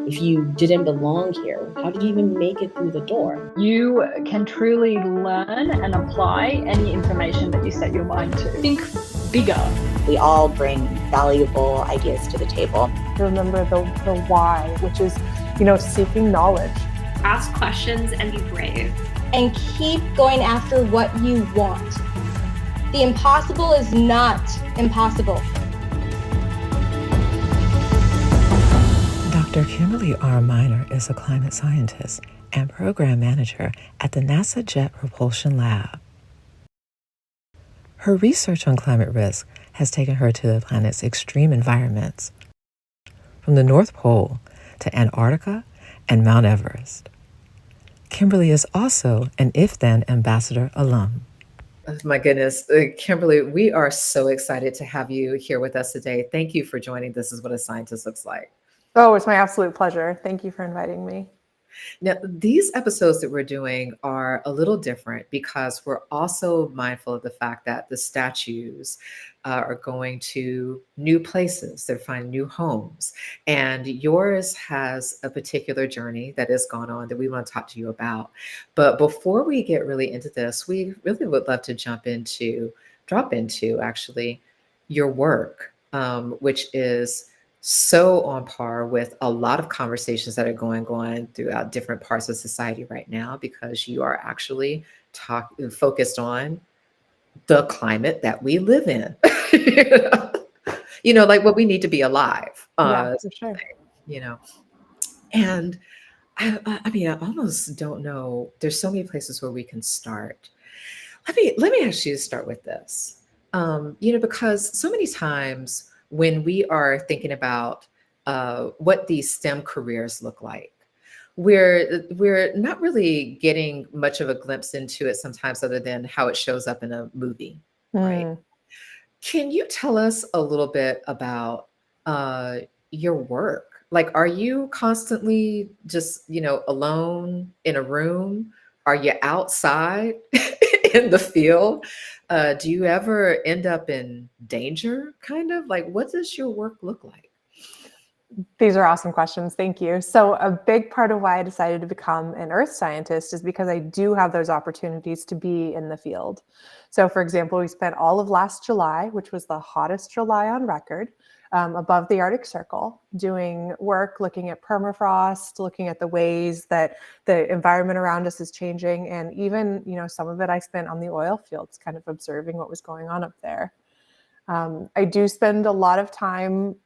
If you didn't belong here, how did you even make it through the door? You can truly learn and apply any information that you set your mind to. Think bigger. We all bring valuable ideas to the table. Remember the why, which is, seeking knowledge. Ask questions and be brave. And keep going after what you want. The impossible is not impossible. Dr. Kimberly R. Minor is a climate scientist and program manager at the NASA Jet Propulsion Lab. Her research on climate risk has taken her to the planet's extreme environments, from the North Pole to Antarctica and Mount Everest. Kimberly is also an If-Then Ambassador alum. Oh, my goodness. Kimberly, we are so excited to have you here with us today. Thank you for joining This Is What a Scientist Looks Like. Oh, it's my absolute pleasure. Thank you for inviting me. Now, these episodes that we're doing are a little different because we're also mindful of the fact that the statues are going to new places. They're finding new homes. And yours has a particular journey that has gone on that we want to talk to you about. But before we get really into this, we really would love to drop into actually your work, which is so on par with a lot of conversations that are going throughout different parts of society right now, because you are actually focused on the climate that we live in. Like what we need to be alive. Yeah, for sure. And I mean, I almost don't know. There's so many places where we can start. Let me actually start with this. Because so many times when we are thinking about what these STEM careers look like, we're not really getting much of a glimpse into it sometimes, other than how it shows up in a movie, right? Can you tell us a little bit about your work? Like, are you constantly just, alone in a room? Are you outside in the field? Do you ever end up in danger, kind of? Like, what does your work look like? These are awesome questions. Thank you. So a big part of why I decided to become an earth scientist is because I do have those opportunities to be in the field. So for example, we spent all of last July, which was the hottest July on record, above the Arctic Circle, doing work, looking at permafrost, looking at the ways that the environment around us is changing. And even, some of it I spent on the oil fields, kind of observing what was going on up there. I do spend a lot of time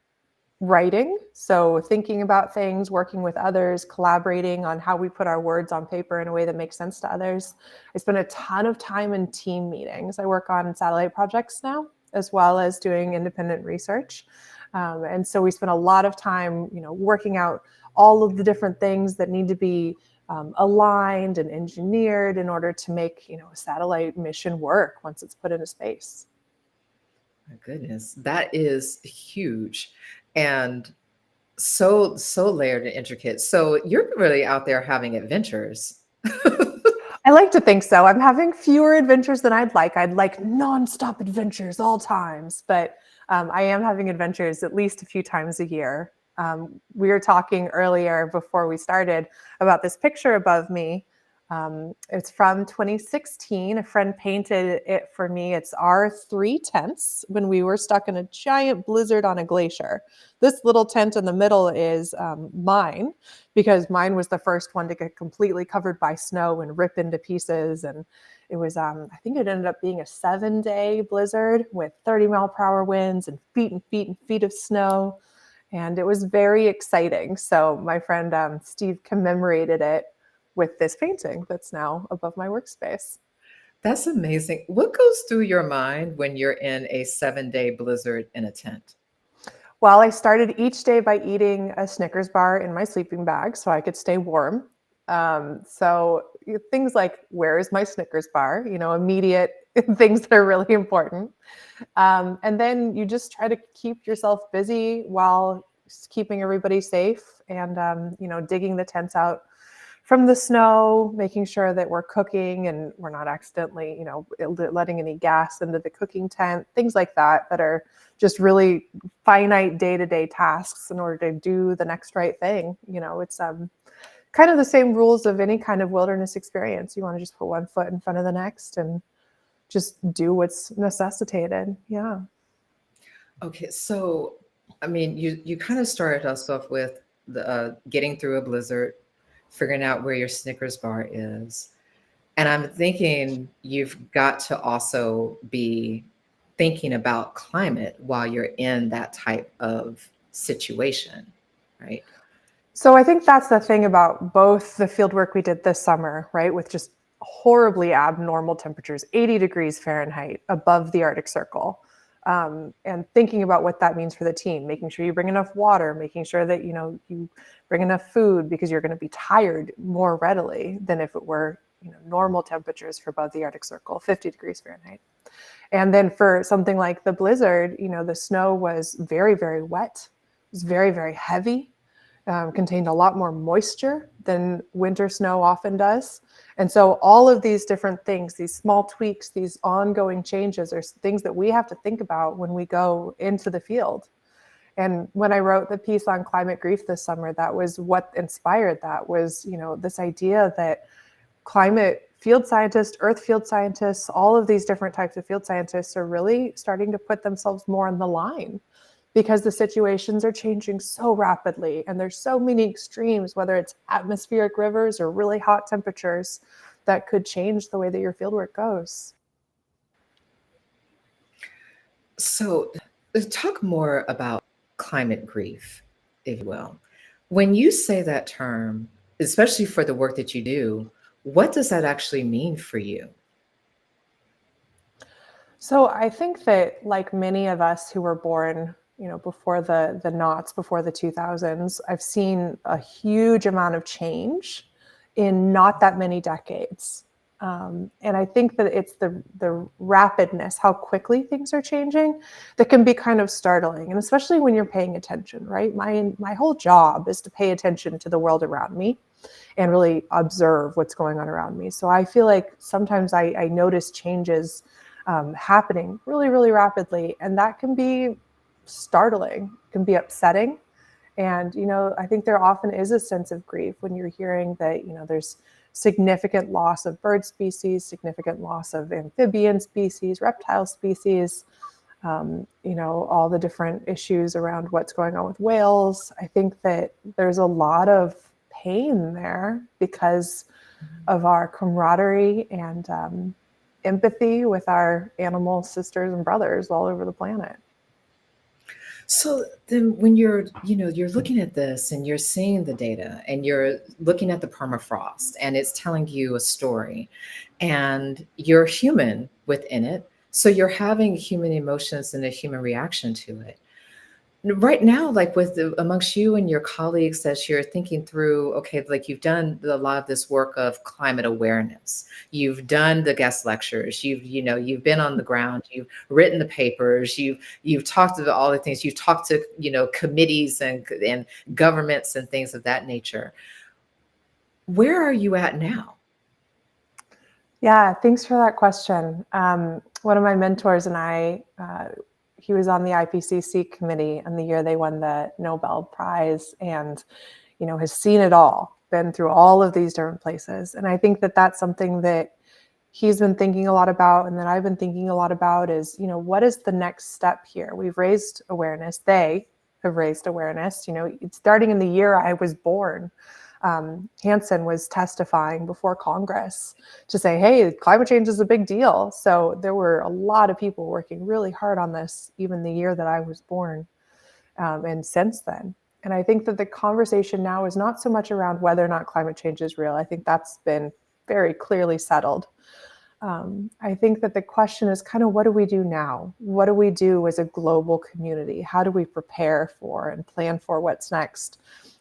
writing, so thinking about things, working with others, collaborating on how we put our words on paper in a way that makes sense to others. I spend a ton of time in team meetings. I work on satellite projects now, as well as doing independent research. And so we spend a lot of time, working out all of the different things that need to be aligned and engineered in order to make, a satellite mission work once it's put into space. My goodness, that is huge. And so layered and intricate. So you're really out there having adventures. I like to think so. I'm having fewer adventures than I'd like. I'd like nonstop adventures all times, but I am having adventures at least a few times a year. We were talking earlier before we started about this picture above me. It's from 2016. A friend painted it for me. It's our 3 tents when we were stuck in a giant blizzard on a glacier. This little tent in the middle is mine, because mine was the first one to get completely covered by snow and rip into pieces. And it was, I think it ended up being a 7-day blizzard with 30-mile-per-hour winds and feet and feet and feet of snow. And it was very exciting. So my friend Steve commemorated it with this painting that's now above my workspace. That's amazing. What goes through your mind when you're in a 7-day blizzard in a tent? Well, I started each day by eating a Snickers bar in my sleeping bag so I could stay warm. So things like, where is my Snickers bar? Immediate things that are really important. And then you just try to keep yourself busy while keeping everybody safe and, digging the tents out from the snow, making sure that we're cooking and we're not accidentally, letting any gas into the cooking tent, things like that, that are just really finite day-to-day tasks in order to do the next right thing. It's kind of the same rules of any kind of wilderness experience. You want to just put one foot in front of the next and just do what's necessitated. Yeah. Okay, so I mean, you kind of started us off with the getting through a blizzard, figuring out where your Snickers bar is, and I'm thinking you've got to also be thinking about climate while you're in that type of situation, right? So I think that's the thing about both the field work we did this summer, right, with just horribly abnormal temperatures, 80 degrees Fahrenheit above the Arctic Circle, and thinking about what that means for the team, making sure you bring enough water, making sure that you bring enough food, because you're going to be tired more readily than if it were normal temperatures for above the Arctic Circle, 50 degrees Fahrenheit. And then for something like the blizzard, the snow was very, very wet. It was very, very heavy. Contained a lot more moisture than winter snow often does. And so all of these different things, these small tweaks, these ongoing changes are things that we have to think about when we go into the field. And when I wrote the piece on climate grief this summer, that was what inspired that, was, this idea that climate field scientists, earth field scientists, all of these different types of field scientists are really starting to put themselves more on the line, because the situations are changing so rapidly and there's so many extremes, whether it's atmospheric rivers or really hot temperatures, that could change the way that your fieldwork goes. So talk more about climate grief, if you will. When you say that term, especially for the work that you do, what does that actually mean for you? So I think that, like many of us who were born before the knots, before the 2000s, I've seen a huge amount of change in not that many decades. And I think that it's the rapidness, how quickly things are changing, that can be kind of startling. And especially when you're paying attention, right? My whole job is to pay attention to the world around me and really observe what's going on around me. So I feel like sometimes I notice changes happening really, really rapidly, and that can be startling, can be upsetting. And, I think there often is a sense of grief when you're hearing that, there's significant loss of bird species, significant loss of amphibian species, reptile species, all the different issues around what's going on with whales. I think that there's a lot of pain there because of our camaraderie and empathy with our animal sisters and brothers all over the planet. So then when you're looking at this and you're seeing the data and you're looking at the permafrost and it's telling you a story and you're human within it, so you're having human emotions and a human reaction to it. Right now, like amongst you and your colleagues, as you're thinking through, okay, like you've done a lot of this work of climate awareness, you've done the guest lectures, you've been on the ground, you've written the papers, you've talked about all the things, you've talked to committees and governments and things of that nature. Where are you at now? Yeah, thanks for that question. One of my mentors and I, he was on the IPCC committee in the year they won the Nobel Prize, and has seen it all, been through all of these different places. And I think that that's something that he's been thinking a lot about, and that I've been thinking a lot about, is what is the next step here? We've raised awareness. They have raised awareness. It's starting in the year I was born. Hansen was testifying before Congress to say, hey, climate change is a big deal. So there were a lot of people working really hard on this, even the year that I was born, and since then. And I think that the conversation now is not so much around whether or not climate change is real. I think that's been very clearly settled. I think that the question is kind of, what do we do now? What do we do as a global community? How do we prepare for and plan for what's next?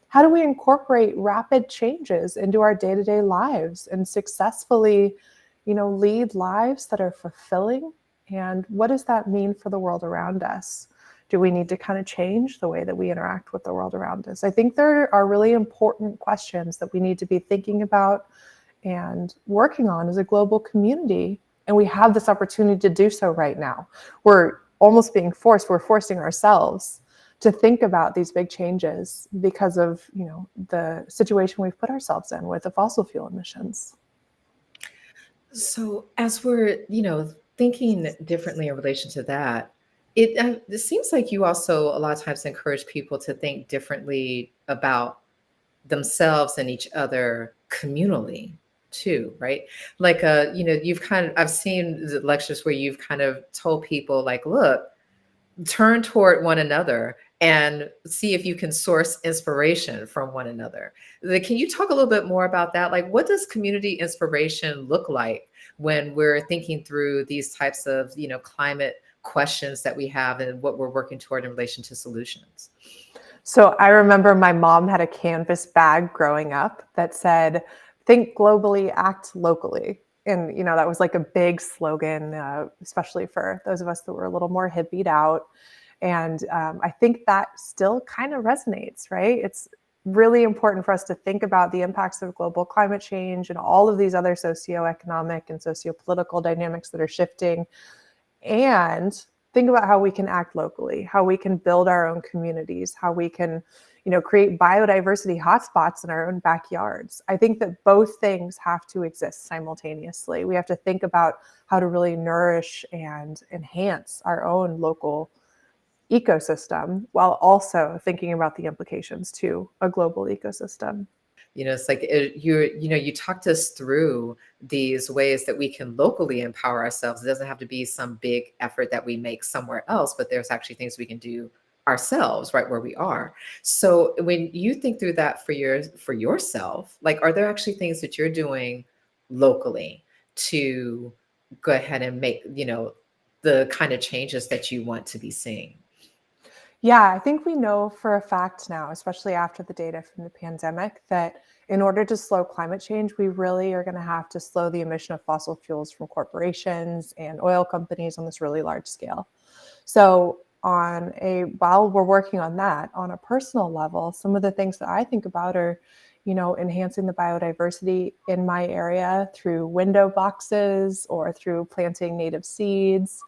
How do we incorporate rapid changes into our day-to-day lives and successfully, lead lives that are fulfilling? And what does that mean for the world around us? Do we need to kind of change the way that we interact with the world around us? I think there are really important questions that we need to be thinking about and working on as a global community. And we have this opportunity to do so right now. We're almost being forced, we're forcing ourselves to think about these big changes because of, the situation we've put ourselves in with the fossil fuel emissions. So as we're, thinking differently in relation to that, it seems like you also a lot of times encourage people to think differently about themselves and each other communally too, right? Like, I've seen the lectures where you've kind of told people like, look, turn toward one another and see if you can source inspiration from one another. Can you talk a little bit more about that? Like, what does community inspiration look like when we're thinking through these types of, climate questions that we have and what we're working toward in relation to solutions? So I remember my mom had a canvas bag growing up that said, think globally, act locally. And, that was like a big slogan, especially for those of us that were a little more hippied out. And I think that still kind of resonates, right? It's really important for us to think about the impacts of global climate change and all of these other socioeconomic and sociopolitical dynamics that are shifting, and think about how we can act locally, how we can build our own communities, how we can, create biodiversity hotspots in our own backyards. I think that both things have to exist simultaneously. We have to think about how to really nourish and enhance our own local ecosystem while also thinking about the implications to a global ecosystem. It's like you talked us through these ways that we can locally empower ourselves. It doesn't have to be some big effort that we make somewhere else, but there's actually things we can do ourselves right where we are. So when you think through that for yourself, like, are there actually things that you're doing locally to go ahead and make, the kind of changes that you want to be seeing? Yeah, I think we know for a fact now, especially after the data from the pandemic, that in order to slow climate change, we really are going to have to slow the emission of fossil fuels from corporations and oil companies on this really large scale. So while we're working on that, on a personal level, some of the things that I think about are, enhancing the biodiversity in my area through window boxes or through planting native seeds,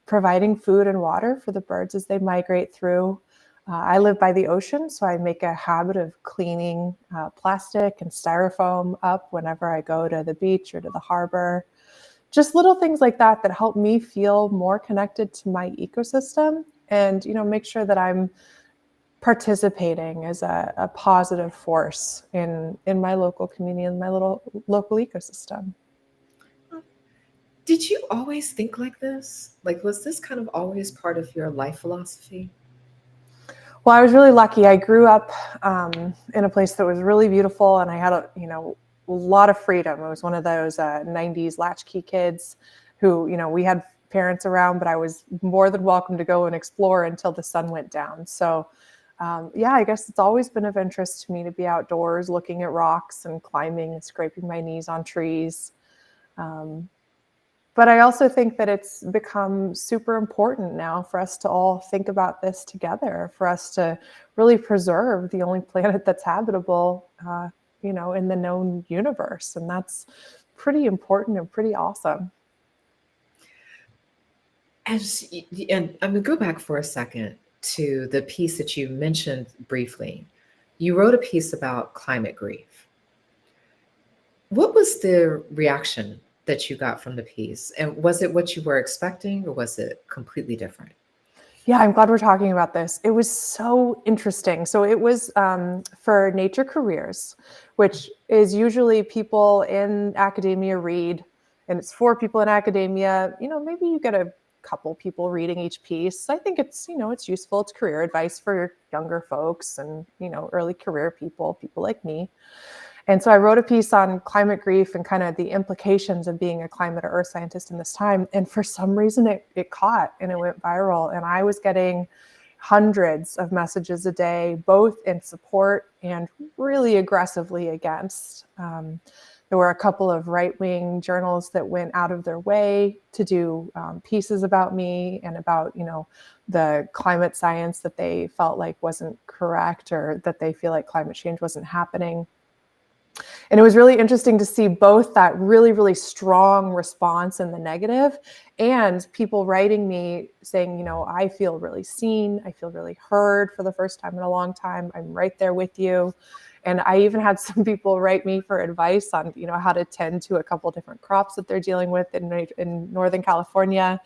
providing food and water for the birds as they migrate through. I live by the ocean, so I make a habit of cleaning plastic and styrofoam up whenever I go to the beach or to the harbor. Just little things like that that help me feel more connected to my ecosystem and, make sure that I'm participating as a positive force in my local community and my little local ecosystem. Did you always think like this? Like, was this kind of always part of your life philosophy? Well, I was really lucky. I grew up in a place that was really beautiful, and I had a lot of freedom. I was one of those 90s latchkey kids who, we had parents around, but I was more than welcome to go and explore until the sun went down. So yeah, I guess it's always been of interest to me to be outdoors, looking at rocks and climbing and scraping my knees on trees. But I also think that it's become super important now for us to all think about this together, for us to really preserve the only planet that's habitable, in the known universe. And that's pretty important and pretty awesome. And I'm going to go back for a second to the piece that you mentioned briefly. You wrote a piece about climate grief. What was the reaction that you got from the piece? And was it what you were expecting, or was it completely different? Yeah, I'm glad we're talking about this. It was so interesting. So it was for Nature Careers, which is usually people in academia read, and it's for people in academia. Maybe you get a couple people reading each piece. I think it's, it's useful. It's career advice for younger folks and, early career people like me. And so I wrote a piece on climate grief and kind of the implications of being a climate or earth scientist in this time. And for some reason it caught and it went viral. And I was getting hundreds of messages a day, both in support and really aggressively against. There were a couple of right-wing journals that went out of their way to do pieces about me and about, the climate science that they felt like wasn't correct, or that they feel like climate change wasn't happening. And it was really interesting to see both that really, really strong response in the negative, and people writing me saying, you know, I feel really seen, I feel really heard for the first time in a long time. I'm right there with you. And I even had some people write me for advice on, you know, how to tend to a couple different crops that they're dealing with in Northern California,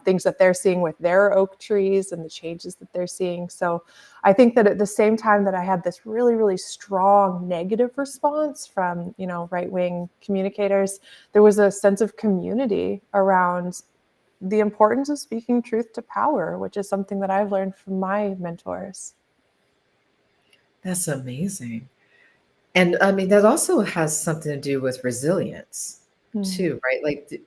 things that they're seeing with their oak trees and the changes that they're seeing. So I think that at the same time that I had this really, really strong negative response from, you know, right-wing communicators, there was a sense of community around the importance of speaking truth to power, which is something that I've learned from my mentors. That's amazing. And I mean, that also has something to do with resilience too, right? Like,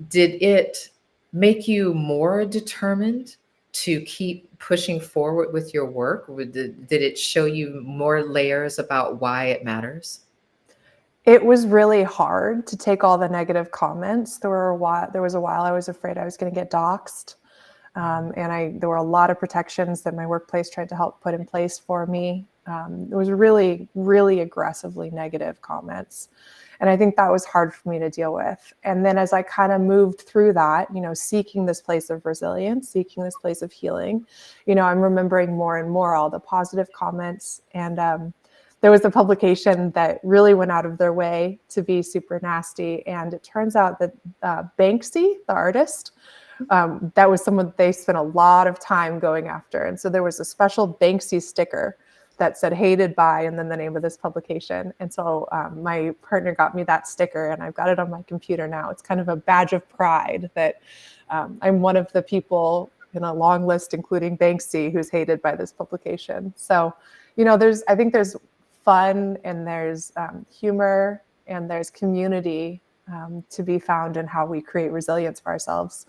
did it make you more determined to keep pushing forward with your work? Did it show you more layers about why it matters? It was really hard to take all the negative comments. There was a while I was afraid I was going to get doxxed. And there were a lot of protections that my workplace tried to help put in place for me. It was really, really aggressively negative comments. And I think that was hard for me to deal with. And then as I kind of moved through that, you know, seeking this place of resilience, seeking this place of healing, you know, I'm remembering more and more all the positive comments. And there was a publication that really went out of their way to be super nasty. And it turns out that Banksy, the artist, that was someone they spent a lot of time going after. And so there was a special Banksy sticker that said hated by, and then the name of this publication. And so my partner got me that sticker, and I've got it on my computer now. It's kind of a badge of pride that I'm one of the people in a long list, including Banksy, who's hated by this publication. So, you know, I think there's fun, and there's humor, and there's community to be found in how we create resilience for ourselves,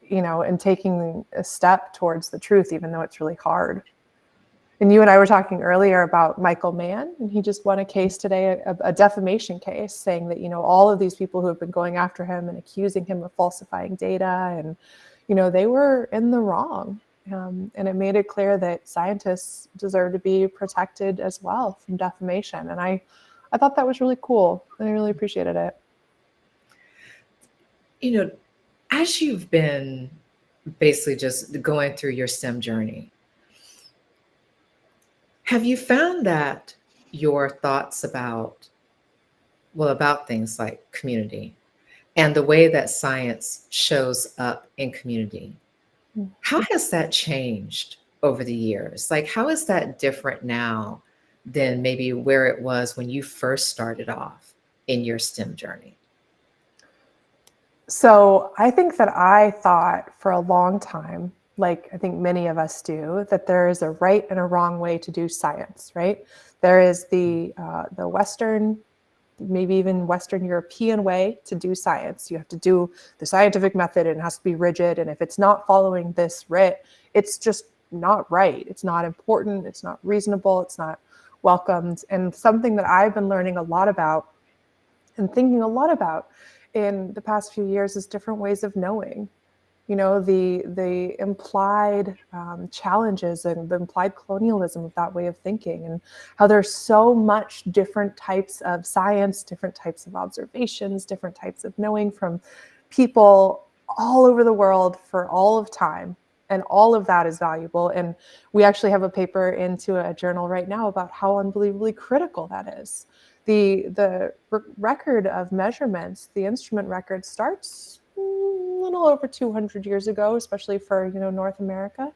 you know, and taking a step towards the truth, even though it's really hard. And you and I were talking earlier about Michael Mann, and he just won a case today, a defamation case, saying that, you know, all of these people who have been going after him and accusing him of falsifying data, and, you know, they were in the wrong. And it made it clear that scientists deserve to be protected as well from defamation. And I thought that was really cool, and I really appreciated it. You know, as you've been basically just going through your STEM journey, have you found that your thoughts about things like community and the way that science shows up in community, how has that changed over the years? Like, how is that different now than maybe where it was when you first started off in your STEM journey? So I think that I thought for a long time, like I think many of us do, that there is a right and a wrong way to do science, right? There is the Western, maybe even Western European way to do science. You have to do the scientific method, and it has to be rigid. And if it's not following this writ, it's just not right. It's not important. It's not reasonable. It's not welcomed. And something that I've been learning a lot about and thinking a lot about in the past few years is different ways of knowing. You know, the implied challenges and the implied colonialism of that way of thinking, and how there's so much different types of science, different types of observations, different types of knowing from people all over the world for all of time. And all of that is valuable. And we actually have a paper into a journal right now about how unbelievably critical that is. The record of measurements, the instrument record, starts a little over 200 years ago, especially for, you know, North America.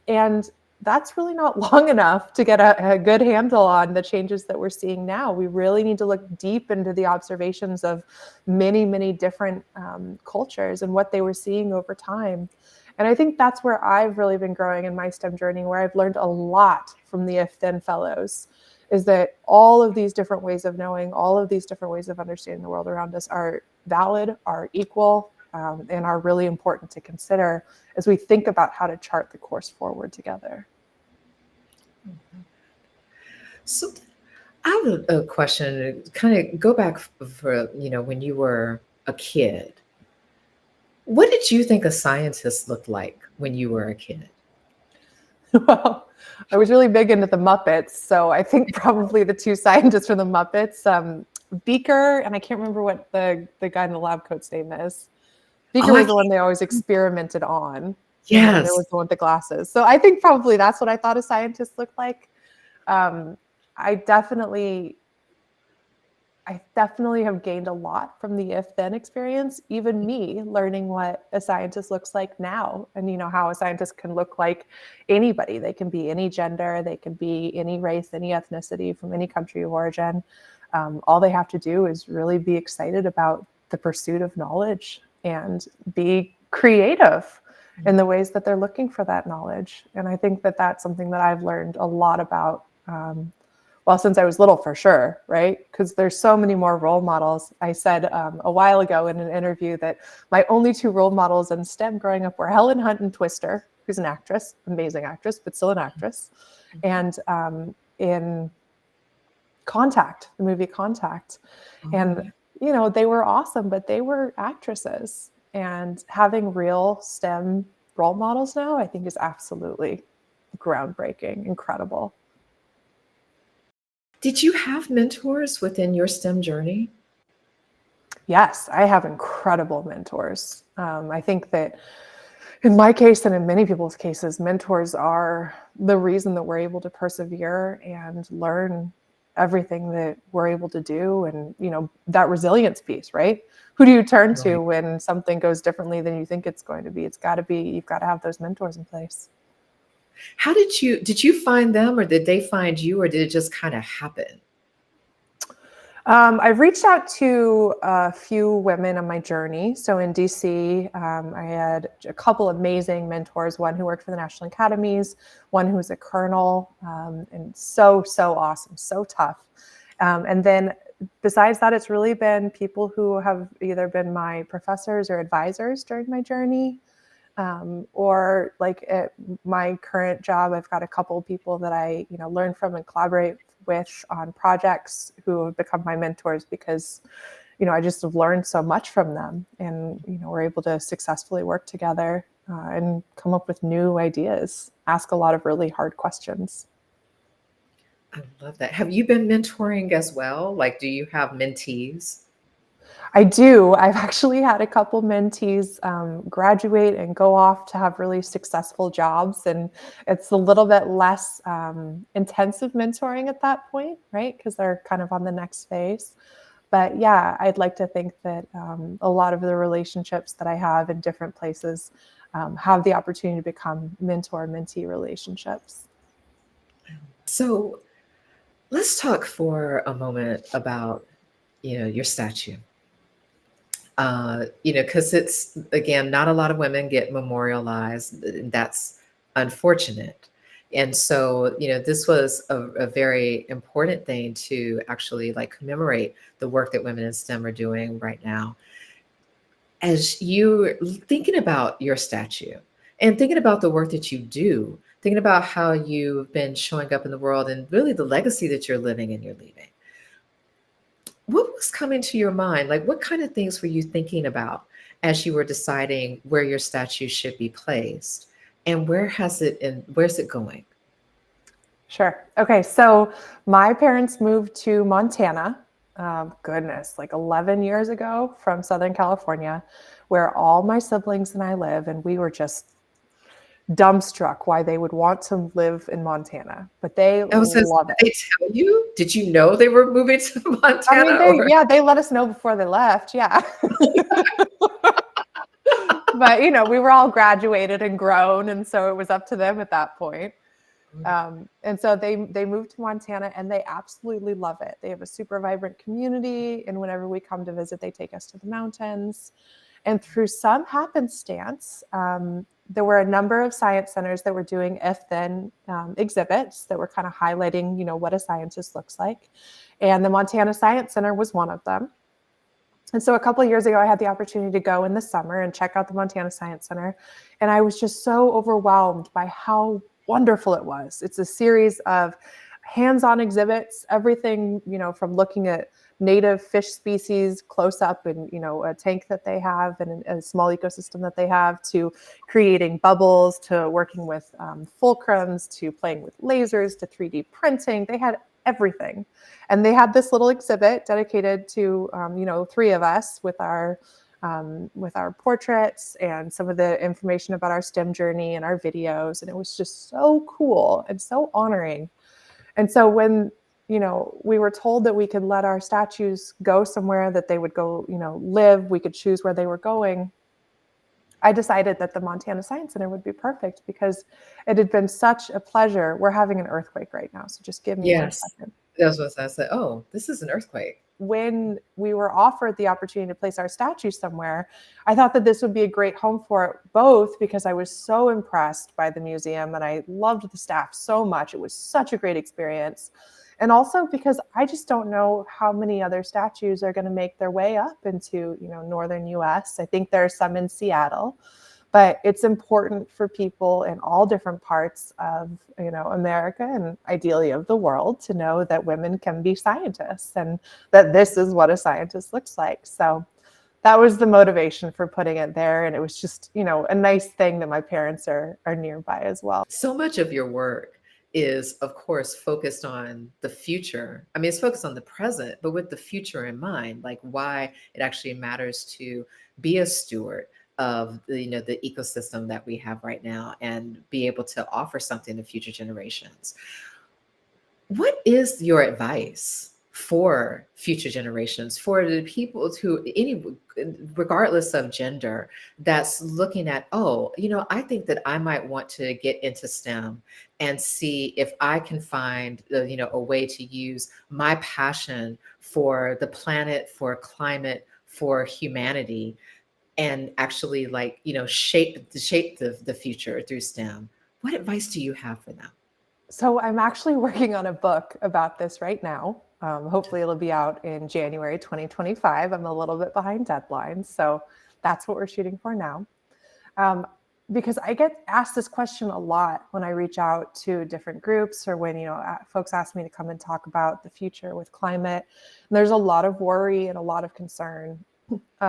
And that's really not long enough to get a good handle on the changes that we're seeing now. We really need to look deep into the observations of many, many different cultures and what they were seeing over time. And I think that's where I've really been growing in my STEM journey, where I've learned a lot from the If-Then Fellows, is that all of these different ways of knowing, all of these different ways of understanding the world around us are valid, are equal, and are really important to consider as we think about how to chart the course forward together. So I have a question to kind of go back for, you know, when you were a kid. What did you think a scientist looked like when you were a kid? Well, I was really big into the Muppets, so I think probably the two scientists from the Muppets, Beaker, and I can't remember what the guy in the lab coat's name is. Beaker Oh, I was the one can't. they always experimented on, and then there Yes. was the one with the glasses. So I think probably that's what I thought a scientist looked like. Um, I definitely have gained a lot from the if-then experience, even me learning what a scientist looks like now, and how a scientist can look like anybody. They can be any gender, they can be any race, any ethnicity, from any country of origin. All they have to do is really be excited about the pursuit of knowledge and be creative in the ways that they're looking for that knowledge. And I think that that's something that I've learned a lot about, well, since I was little, for sure, right? Because there's so many more role models. I said a while ago in an interview that my only two role models in STEM growing up were Helen Hunt and Twister, who's an actress, amazing actress, but still an actress. And in Contact, the movie Contact. And, they were awesome, but they were actresses. And having real STEM role models now, I think, is absolutely groundbreaking, incredible. Did you have mentors within your STEM journey? Yes, I have incredible mentors. I think that in my case and in many people's cases, mentors are the reason that we're able to persevere and learn everything that we're able to do. And, that resilience piece, right? Who do you turn to Right. when something goes differently than you think it's going to be? You've got to have those mentors in place. How did you find them, or did they find you, or did it just kind of happen? I've reached out to a few women on my journey. So in DC, I had a couple amazing mentors, one who worked for the National Academies, one who was a colonel, and so awesome, so tough. And then besides that, it's really been people who have either been my professors or advisors during my journey, or like at my current job, I've got a couple of people that I learn from and collaborate with on projects who have become my mentors because I just have learned so much from them, and we're able to successfully work together and come up with new ideas, ask a lot of really hard questions. I love that. Have you been mentoring as well? Like, do you have mentees? I do. I've actually had a couple mentees graduate and go off to have really successful jobs, and it's a little bit less intensive mentoring at that point, right? Because they're kind of on the next phase. But yeah, I'd like to think that a lot of the relationships that I have in different places have the opportunity to become mentor-mentee relationships. So let's talk for a moment about, your statue. Because it's, again, not a lot of women get memorialized, and that's unfortunate. And so, this was a very important thing to actually like commemorate the work that women in STEM are doing right now. As you're thinking about your statue and thinking about the work that you do, thinking about how you've been showing up in the world and really the legacy that you're living and you're leaving, what was coming to your mind? Like, what kind of things were you thinking about as you were deciding where your statue should be placed, and where's it going? Sure. Okay. So my parents moved to Montana, goodness, like 11 years ago from Southern California, where all my siblings and I live. And we were just dumbstruck why they would want to live in Montana, but they I was just, love did it. they tell you? Did you know they were moving to I mean, Montana? Or they let us know before they left. Yeah. But, we were all graduated and grown. And so it was up to them at that point. And so they moved to Montana, and they absolutely love it. They have a super vibrant community, and whenever we come to visit, they take us to the mountains. And through some happenstance, there were a number of science centers that were doing if-then exhibits that were kind of highlighting, what a scientist looks like. And the Montana Science Center was one of them. And so a couple of years ago, I had the opportunity to go in the summer and check out the Montana Science Center. And I was just so overwhelmed by how wonderful it was. It's a series of hands-on exhibits, everything, from looking at native fish species close up in, a tank that they have and a small ecosystem that they have, to creating bubbles, to working with fulcrums, to playing with lasers, to 3D printing. They had everything. And they had this little exhibit dedicated to, three of us with our portraits and some of the information about our STEM journey and our videos. And it was just so cool and so honoring. And so when, we were told that we could let our statues go somewhere, that they would go, live, we could choose where they were going, I decided that the Montana Science Center would be perfect because it had been such a pleasure. We're having an earthquake right now, so just give me 1 Yes. second. That's what I said. Oh, this is an earthquake. When we were offered the opportunity to place our statue somewhere, I thought that this would be a great home for it, both because I was so impressed by the museum and I loved the staff so much. It was such a great experience. And also because I just don't know how many other statues are going to make their way up into, northern US. I think there are some in Seattle. But it's important for people in all different parts of, America and ideally of the world to know that women can be scientists and that this is what a scientist looks like. So that was the motivation for putting it there. And it was just, a nice thing that my parents are nearby as well. So much of your work is, of course, focused on the future. I mean, it's focused on the present, but with the future in mind, like why it actually matters to be a steward of the ecosystem that we have right now and be able to offer something to future generations. What is your advice for future generations, for the people regardless of gender, that's looking at, I think that I might want to get into STEM and see if I can find, a way to use my passion for the planet, for climate, for humanity, and actually shape the future through STEM. What advice do you have for them? So I'm actually working on a book about this right now. Hopefully it'll be out in January 2025. I'm a little bit behind deadlines, so that's what we're shooting for now. Because I get asked this question a lot when I reach out to different groups or when, folks ask me to come and talk about the future with climate. And there's a lot of worry and a lot of concern,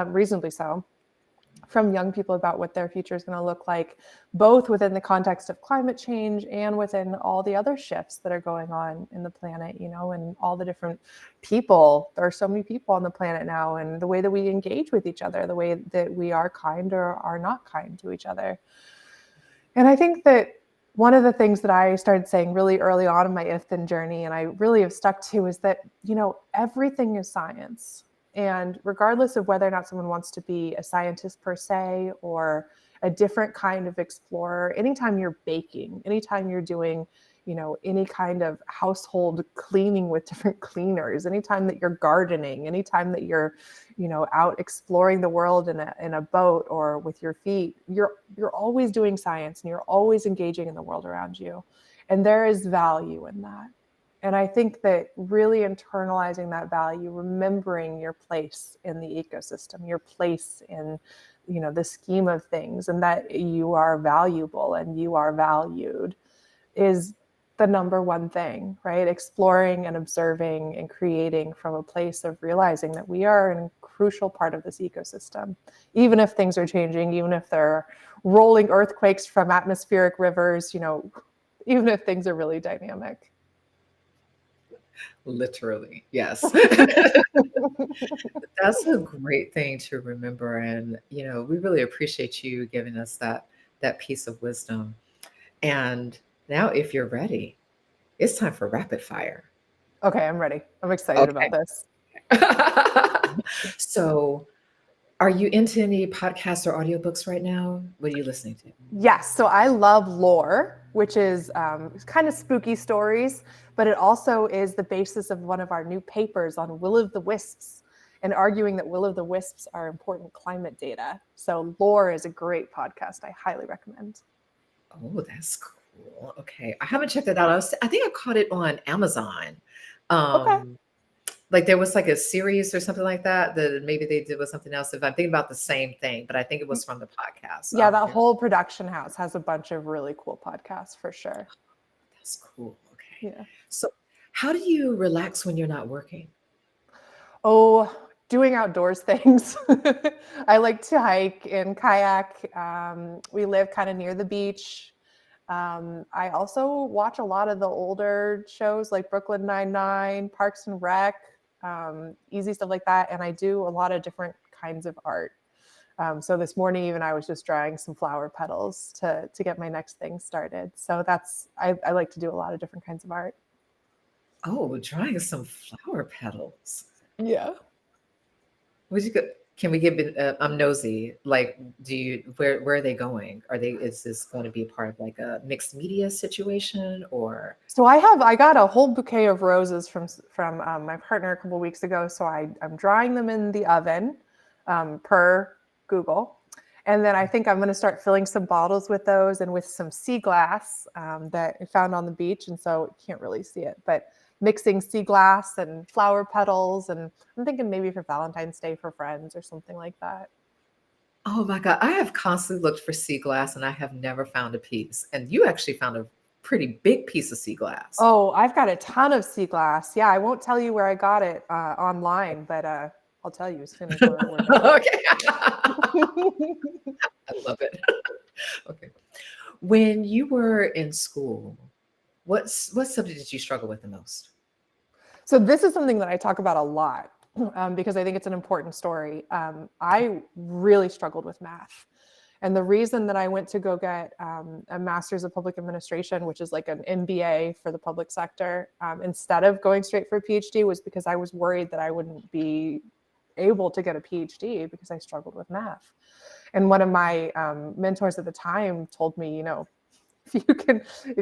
reasonably so, from young people about what their future is going to look like, both within the context of climate change and within all the other shifts that are going on in the planet, and all the different people. There are so many people on the planet now, and the way that we engage with each other, the way that we are kind or are not kind to each other. And I think that one of the things that I started saying really early on in my IFTHN journey, and I really have stuck to, is that, everything is science. And regardless of whether or not someone wants to be a scientist per se or a different kind of explorer, anytime you're baking, anytime you're doing, any kind of household cleaning with different cleaners, anytime that you're gardening, anytime that you're, out exploring the world in a boat or with your feet, you're always doing science and you're always engaging in the world around you. And there is value in that. And I think that really internalizing that value, remembering your place in the ecosystem, your place in, the scheme of things, and that you are valuable and you are valued, is the number one thing, right? Exploring and observing and creating from a place of realizing that we are a crucial part of this ecosystem, even if things are changing, even if there are rolling earthquakes from atmospheric rivers, even if things are really dynamic. Literally, yes. That's a great thing to remember. And, we really appreciate you giving us that piece of wisdom. And now, if you're ready, it's time for rapid fire. Okay, I'm ready. I'm excited about this. So, are you into any podcasts or audiobooks right now? What are you listening to? Yes. So I love lore, which is kind of spooky stories, but it also is the basis of one of our new papers on will-o'-the-wisps and arguing that will-o'-the-wisps are important climate data. So lore is a great podcast. I highly recommend. Oh, that's cool. Okay. I haven't checked it out. I think I caught it on Amazon. Okay. Like there was like a series or something like that maybe they did with something else. If I'm thinking about the same thing, but I think it was from the podcast. Yeah, that whole production house has a bunch of really cool podcasts for sure. That's cool. Okay. Yeah. So How do you relax when you're not working? Oh, doing outdoors things. I like to hike and kayak. We live kind of near the beach. I also watch a lot of the older shows like Brooklyn Nine-Nine, Parks and Rec, easy stuff like that. And I do a lot of different kinds of art. So this morning, even I was just drawing some flower petals to get my next thing started. So I like to do a lot of different kinds of art. Oh, drawing some flower petals. Yeah. Would you go? Can we give it? I'm nosy. Like, where are they going? Is this going to be part of like a mixed media situation or? So I got a whole bouquet of roses from my partner a couple weeks ago. So I'm drying them in the oven, per Google. And then I think I'm going to start filling some bottles with those and with some sea glass that I found on the beach. And so you can't really see it, but mixing sea glass and flower petals. And I'm thinking maybe for Valentine's Day for friends or something like that. Oh my God. I have constantly looked for sea glass and I have never found a piece. And you actually found a pretty big piece of sea glass. Oh, I've got a ton of sea glass. Yeah, I won't tell you where I got it online, but I'll tell you as soon as we're done. Okay. I love it. Okay. When you were in school, what subject did you struggle with the most? So this is something that I talk about a lot because I think it's an important story. I really struggled with math. And the reason that I went to go get a master's of public administration, which is like an MBA for the public sector, instead of going straight for a PhD was because I was worried that I wouldn't be able to get a PhD because I struggled with math. And one of my mentors at the time told me, you know, if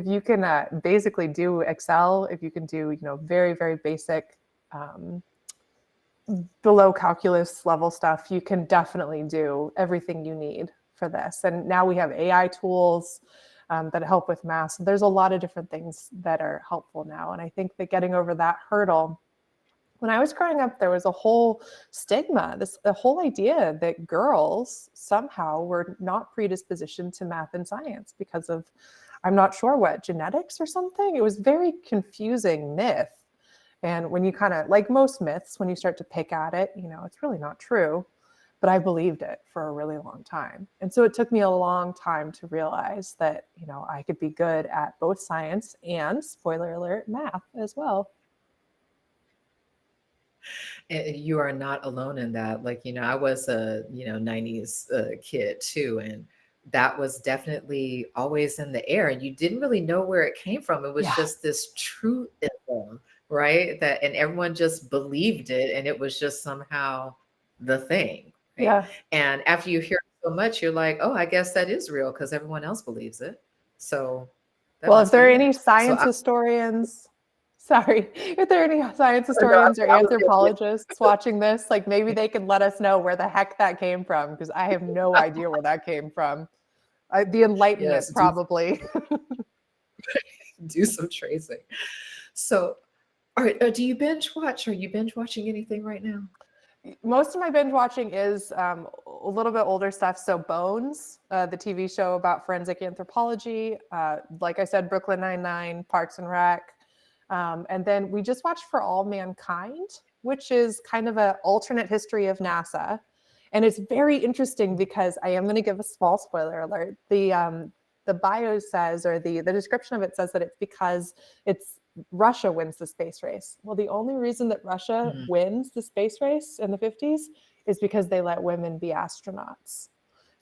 you can basically do Excel, if you can do, you know, very, very basic below calculus level stuff, you can definitely do everything you need for this. And now we have AI tools that help with math. So there's a lot of different things that are helpful now. And I think that getting over that hurdle, when I was growing up, there was a whole stigma, the whole idea that girls somehow were not predispositioned to math and science because of, I'm not sure what, genetics or something. It was a very confusing myth. And when you kind of, like most myths, when you start to pick at it, you know, it's really not true. But I believed it for a really long time. And so it took me a long time to realize that, you know, I could be good at both science and, spoiler alert, math as well. And you are not alone in that. Like, you know, I was a, you know, 90s kid too. And that was definitely always in the air. And you didn't really know where it came from. It was just this truism, right? That, and everyone just believed it. And it was just somehow the thing. Right? Yeah. And after you hear it so much, you're like, oh, I guess that is real because everyone else believes it. So, well, if there are any science historians, if there are any science historians or anthropologists watching this, like maybe they can let us know where the heck that came from, because I have no idea where that came from. The Enlightenment, probably. Do some tracing. So, all right, do you binge watch? Are you binge watching anything right now? Most of my binge watching is a little bit older stuff. So Bones, the TV show about forensic anthropology. Like I said, Brooklyn Nine-Nine, Parks and Rec. And then we just watched For All Mankind, which is kind of an alternate history of NASA. And it's very interesting because I am going to give a small spoiler alert. The bio says, or the description of it says that it's because Russia wins the space race. Well, the only reason that Russia wins the space race in the 50s is because they let women be astronauts.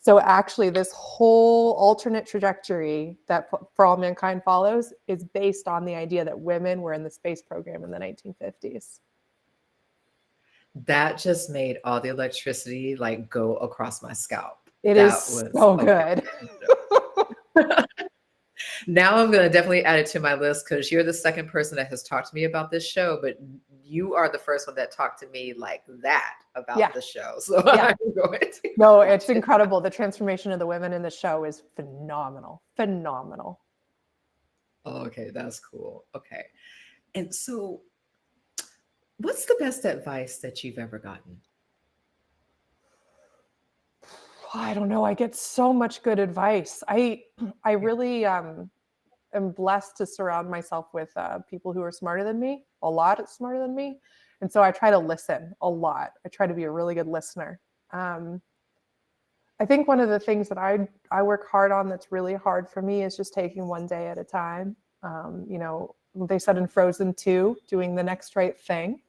So actually, this whole alternate trajectory that For All Mankind follows is based on the idea that women were in the space program in the 1950s. That just made all the electricity like go across my scalp. It is so good. Now I'm going to definitely add it to my list because you're the second person that has talked to me about this show, but you are the first one that talked to me like that about the show. So I'm going to. No, it's incredible. The transformation of the women in the show is phenomenal. Phenomenal. Okay, that's cool. Okay. And so what's the best advice that you've ever gotten? I don't know. I get so much good advice. I really, am blessed to surround myself with people who are smarter than me, a lot smarter than me. And so I try to listen a lot. I try to be a really good listener. I think one of the things that I work hard on that's really hard for me is just taking one day at a time. You know, they said in Frozen 2, doing the next right thing.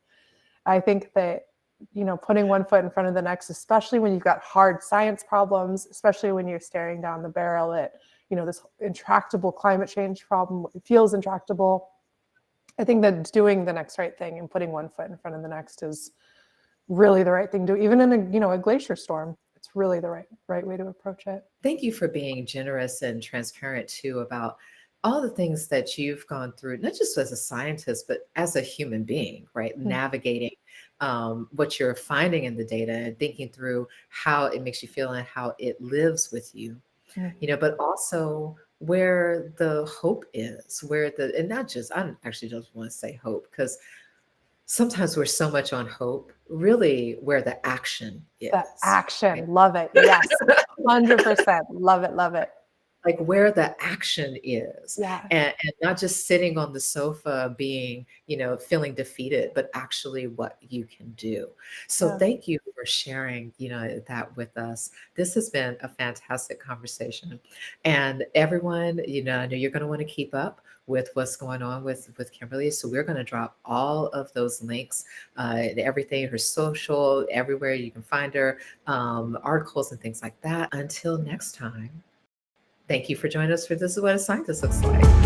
I think that, you know, putting one foot in front of the next, especially when you've got hard science problems, especially when you're staring down the barrel at, you know, this intractable climate change problem, it feels intractable. I think that doing the next right thing and putting one foot in front of the next is really the right thing to do, even in a, you know, a glacier storm. It's really the right way to approach it. Thank you for being generous and transparent too about all the things that you've gone through, not just as a scientist, but as a human being, right? Navigating what you're finding in the data and thinking through how it makes you feel and how it lives with you, you know, but also where the hope is, and not just, I actually don't want to say hope, because sometimes we're so much on hope, really where the action is. The action, right? love it. Yes, 100%. Love it, love it. Like where the action is, Yeah. and not just sitting on the sofa being, you know, feeling defeated, but actually what you can do. So thank you for sharing, you know, that with us. This has been a fantastic conversation. And everyone, you know, I know you're going to want to keep up with what's going on with Kimberly. So we're going to drop all of those links, everything, her social, everywhere you can find her, articles and things like that. Until next time. Thank you for joining us for This Is What a Scientist Looks Like.